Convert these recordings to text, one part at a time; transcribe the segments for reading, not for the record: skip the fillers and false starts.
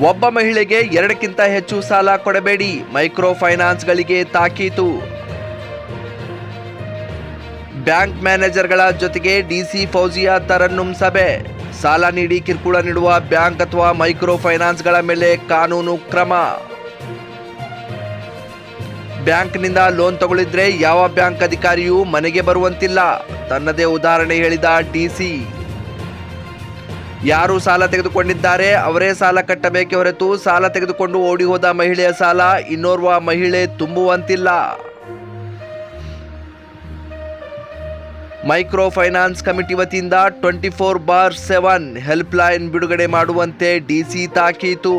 ಒಬ್ಬ ಮಹಿಳೆಗೆ 2ಕ್ಕಿಂತ ಹೆಚ್ಚು ಸಾಲ ಕೊಡಬೇಡಿ, ಮೈಕ್ರೋ ಫೈನಾನ್ಸ್ಗಳಿಗೆ ತಾಕೀತು. ಬ್ಯಾಂಕ್ ಮ್ಯಾನೇಜರ್ಗಳ ಜೊತೆಗೆ ಡಿಸಿ ಫೌಜಿಯಾ ತರನ್ನುಮ್ ಸಭೆ. ಸಾಲ ನೀಡಿ ಕಿರುಕುಳ ನೀಡುವ ಬ್ಯಾಂಕ್ ಅಥವಾ ಮೈಕ್ರೋ ಫೈನಾನ್ಸ್ಗಳ ಮೇಲೆ ಕಾನೂನು ಕ್ರಮ. ಬ್ಯಾಂಕ್ನಿಂದ ಲೋನ್ ತಗೊಳ್ಳಿದ್ರೆ ಯಾವ ಬ್ಯಾಂಕ್ ಅಧಿಕಾರಿಯೂ ಮನೆಗೆ ಬರುವಂತಿಲ್ಲ, ತನ್ನದೇ ಉದಾಹರಣೆ ಹೇಳಿದ ಡಿಸಿ. ಯಾರು ಸಾಲ ತೆಗೆದುಕೊಂಡಿದ್ದಾರೆ ಅವರೇ ಸಾಲ ಕಟ್ಟಬೇಕೆ ಹೊರತು ಸಾಲ ತೆಗೆದುಕೊಂಡು ಓಡಿ ಹೋದ ಮಹಿಳೆಯ ಸಾಲ ಇನ್ನೋರ್ವ ಮಹಿಳೆ ತುಂಬುವಂತಿಲ್ಲ. ಮೈಕ್ರೋ ಫೈನಾನ್ಸ್ ಕಮಿಟಿ ವತಿಯಿಂದ 24/7 ಹೆಲ್ಪ್ ಲೈನ್ ಬಿಡುಗಡೆ ಮಾಡುವಂತೆ ಡಿಸಿ ತಾಕೀತು.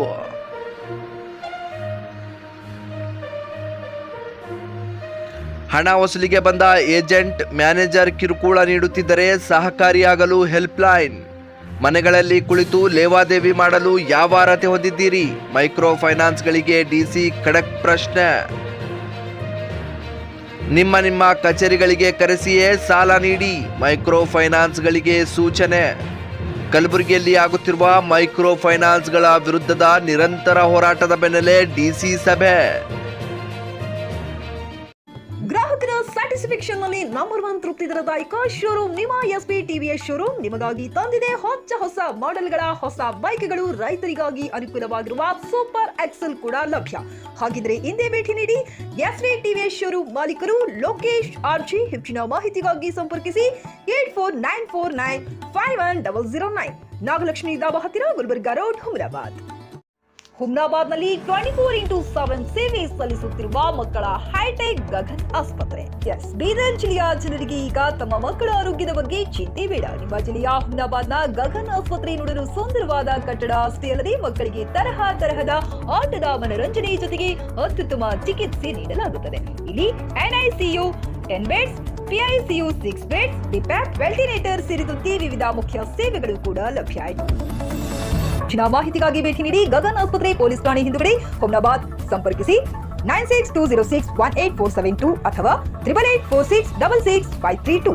ಹಣ ವಸೂಲಿಗೆ ಬಂದ ಏಜೆಂಟ್ ಮ್ಯಾನೇಜರ್ ಕಿರುಕುಳ ನೀಡುತ್ತಿದ್ದರೆ ಸಹಕಾರಿಯಾಗಲು ಹೆಲ್ಪ್ ಲೈನ್. ಮನೆಗಳಲ್ಲಿ ಕುಳಿತು ಲೇವಾದೇವಿ ಮಾಡಲು ಯಾವ ಅರ್ಹತೆ ಹೊಂದಿದ್ದೀರಿ? ಮೈಕ್ರೋ ಫೈನಾನ್ಸ್ಗಳಿಗೆ ಡಿಸಿ ಖಡಕ್ ಪ್ರಶ್ನೆ. ನಿಮ್ಮ ಕಚೇರಿಗಳಿಗೆ ಕರೆಸಿಯೇ ಸಾಲ ನೀಡಿ, ಮೈಕ್ರೋ ಫೈನಾನ್ಸ್ಗಳಿಗೆ ಸೂಚನೆ. ಕಲಬುರಗಿಯಲ್ಲಿ ಆಗುತ್ತಿರುವ ಮೈಕ್ರೋ ಫೈನಾನ್ಸ್ಗಳ ವಿರುದ್ಧದ ನಿರಂತರ ಹೋರಾಟದ ಬೆನ್ನಲ್ಲೇ ಡಿಸಿ ಸಭೆ. ಗ್ರಾಹಕರ ಸ್ಯಾಟಿಸ್ಫ್ಯಾಕ್ಷನ್ ನಲ್ಲಿ ನಂಬರ್ 1 ತೃಪ್ತಿ ದರದಾಯಕ ಶೋರೂಮ್ ನಿಮ್ಮ ಎಸ್ಪಿ ಟಿವಿಎಸ್ ಶೋರೂಮ್ ನಿಮಗಾಗಿ ತಂದಿದೆ ಹೊಸ ಮಾಡೆಲ್ಗಳ ಹೊಸ ಬೈಕ್ಗಳು. ರೈತರಿಗಾಗಿ ಅನುಕೂಲವಾಗಿರುವ ಸೂಪರ್ ಎಕ್ಸೆಲ್ ಕೂಡ ಲಭ್ಯ. ಹಾಗಿದ್ರೆ ಹಿಂದೆ ಭೇಟಿ ನೀಡಿ ಎಸ್ಪಿ ಟಿವಿಎಸ್ ಶೋರೂಮ್ ಮಾಲೀಕರು ಲೋಕೇಶ್ ಆರ್ಜಿ. ಹೆಚ್ಚಿನ ಮಾಹಿತಿಗಾಗಿ ಸಂಪರ್ಕಿಸಿ 8494951009. ನಾಗಲಕ್ಷ್ಮಿ ದಾಬಾ ಹತ್ತಿರ, ಗುಲ್ಬರ್ಗಾ ರೋಡ್, ಹುಮ್ನಾಬಾದ್ನಲ್ಲಿ 24x7 ಸೇವೆ ಸಲ್ಲಿಸುತ್ತಿರುವ ಮಕ್ಕಳ ಹೈಟೆಕ್ ಗಗನ್ ಆಸ್ಪತ್ರೆ. ಬೀದರ್ ಜಿಲ್ಲೆಯ ಜನರಿಗೆ ಈಗ ತಮ್ಮ ಮಕ್ಕಳ ಆರೋಗ್ಯದ ಬಗ್ಗೆ ಚಿಂತೆ ಬೇಡ. ನಿಮ್ಮ ಜಿಲ್ಲೆಯ ಹುಮ್ನಾಬಾದ್ನ ಗಗನ್ ಆಸ್ಪತ್ರೆ ನೋಡಲು ಸುಂದರವಾದ ಕಟ್ಟಡ ಅಷ್ಟೇ ಅಲ್ಲದೆ ಮಕ್ಕಳಿಗೆ ತರಹದ ಆಟದ ಮನರಂಜನೆ ಜೊತೆಗೆ ಅತ್ಯುತ್ತಮ ಚಿಕಿತ್ಸೆ ನೀಡಲಾಗುತ್ತದೆ. ಇಲ್ಲಿ NICU 10 ಬೆಡ್ಸ್, PICU 6 ಬೆಡ್ಸ್, ಡಿಪ್ಯಾಪ್, ವೆಂಟಿಲೇಟರ್ ಸೇರಿದಂತೆ ವಿವಿಧ ಮುಖ್ಯ ಸೇವೆಗಳು ಕೂಡ ಲಭ್ಯ. ಹೆಚ್ಚಿನ ಮಾಹಿತಿಗಾಗಿ ಭೇಟಿ ನೀಡಿ ಗಗನ್ ಆಸ್ಪತ್ರೆ, ಪೊಲೀಸ್ ಠಾಣೆ ಹಿಂದುಗಡೆ, ಹುಮ್ನಾಬಾದ್. ಸಂಪರ್ಕಿಸಿ 9620618472 ಅಥವಾ 8846666532.